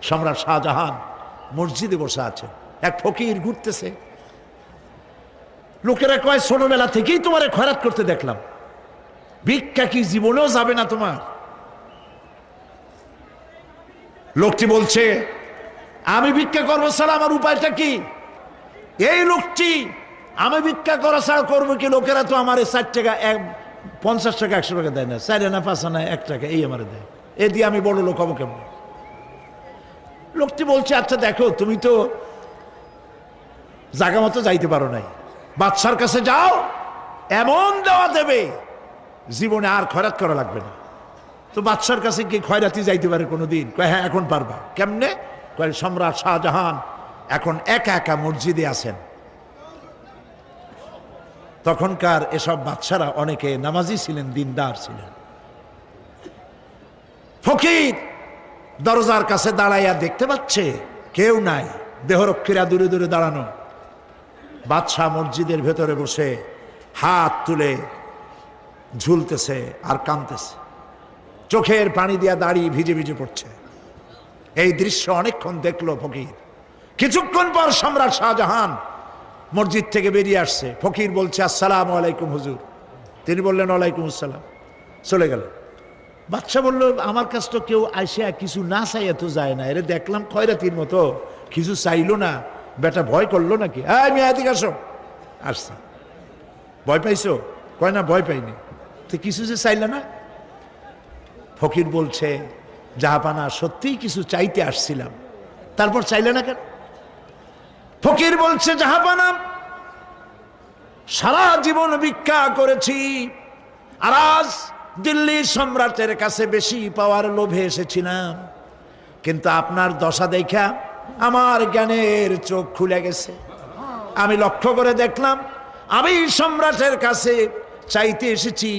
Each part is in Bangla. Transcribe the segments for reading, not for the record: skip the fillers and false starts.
সম্রাট শাহজাহান মসজিদে বসে আছে, এক ফকির ঘুরতেছে। লোকেরা কয় ছোটবেলা থেকেই তোমারে খয়রাত করতে দেখলাম, ভিক্ষা কি জীবনেও যাবে না তোমার? লোকটি বলছে আমি ভিক্ষা করবো ছাড়া আমার উপায়টা কি? এই লোকটি আমি ভিক্ষা করা ছাড়া করবো কি? লোকেরা তো আমার 60 টাকা 50 টাকা 100 টাকা দেয় না, 4 আনা 5 আনা 1 টাকা এই আমার দেয়, এ দিয়ে আমি বড় লোক হবো কেমন? লোকটি বলছে আচ্ছা দেখো, তুমি তো জায়গা মতো যাইতে পারো নাই, বাদশার কাছে যাও, এমন দেওয়া দেবে জীবনে আর খয়রাত করা লাগবে না। তো বাদশার কাছে কি খয়রাতি যাইতে পারে কোনোদিন? কয় হ্যাঁ এখন পারবা। কেমনে? কয় সম্রাট শাহজাহান এখন একা একা মসজিদে আছেন। তখনকার এসব বাদশারা অনেকে নামাজি ছিলেন, দিনদার ছিলেন। ফকির দরজার কাছে দাঁড়াইয়া দেখতে পাচ্ছে কেউ নাই, দেহরক্ষীরা দূরে দূরে দাঁড়ানো। বাদশাহ মসজিদের ভেতরে বসে হাত তুলে ঝুলতেছে আর কাঁদতেছে, চোখের পানি দিয়া দাড়ি ভিজে ভিজে পড়ছে। এই দৃশ্য অনেকক্ষণ দেখলো ফকির। কিছুক্ষণ পর সম্রাট শাহজাহান মসজিদ থেকে বেরিয়ে আসছে। ফকির বলছে আসসালামু আলাইকুম হুজুর। তিনি বললেন ওয়ালাইকুম আসসালাম, চলে গেল। বাদশাহ বলল আমার কাছে তো কেউ আইসা কিছু না চাইয়া তো যায় না, এরে দেখলাম খয়রাতির মতো কিছু চাইলো না, বেটা ভয় করলো নাকি? হ্যাঁ আমি এদিকে আসো। আসছি। ভয় পাইছো? কয় না ভয় পাইনি। তো কিছু যে চাইলে না? ফকির বলছে জাহাপানা সত্যিই কিছু চাইতে আসছিলাম, তারপর চাইলে না কেন? ফকির বলছে জাহাপানা সারা জীবন ভিক্ষা করেছি, আর আজ দিল্লির সম্রাটের কাছে বেশি পাওয়ার লোভে এসেছিলাম, কিন্তু আপনার দশা দেখা আমার জ্ঞানের চোখ খুলে গেছে। আমি লক্ষ্য করে দেখলাম আমি সম্রাটের কাছে চাইতে এসেছি,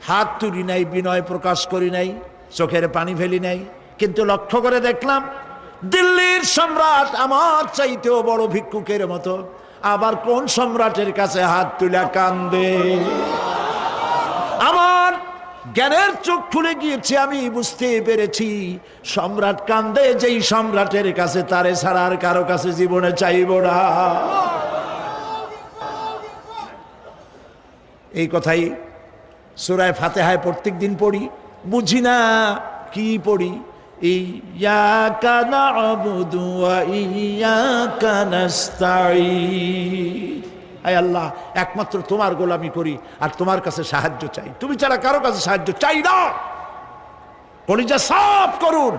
হাত তুলি নাই, বিনয় প্রকাশ করি নাই, চোখের পানি ফেলি নাই, কিন্তু লক্ষ্য করে দেখলাম দিল্লির সম্রাট আমার চাইতেও বড় ভিক্ষুকের মতো। আবার কোন সম্রাটের কাছে হাত তুলে কান্দে? আমার জ্ঞানের চোখ খুলে গিয়েছে, আমি বুঝতে পেরেছি সম্রাট কান্দে যেই সম্রাটের কাছে, তারে ছাড়া আর কারো কাছে জীবনে চাইব না। এই কথাই সূরা ফাতিহায় প্রত্যেক দিন পড়ি, বুঝি না কি পড়ি। ইয়াকা না'বুদু ওয়া ইয়াকা নাস্তাঈন। আয় আল্লাহ, একমাত্র তোমার গোলামি করি আর তোমার কাছে সাহায্য চাই, তুমি ছাড়া কারো কাছে সাহায্য চাই না। কলিজা সাফ করুন।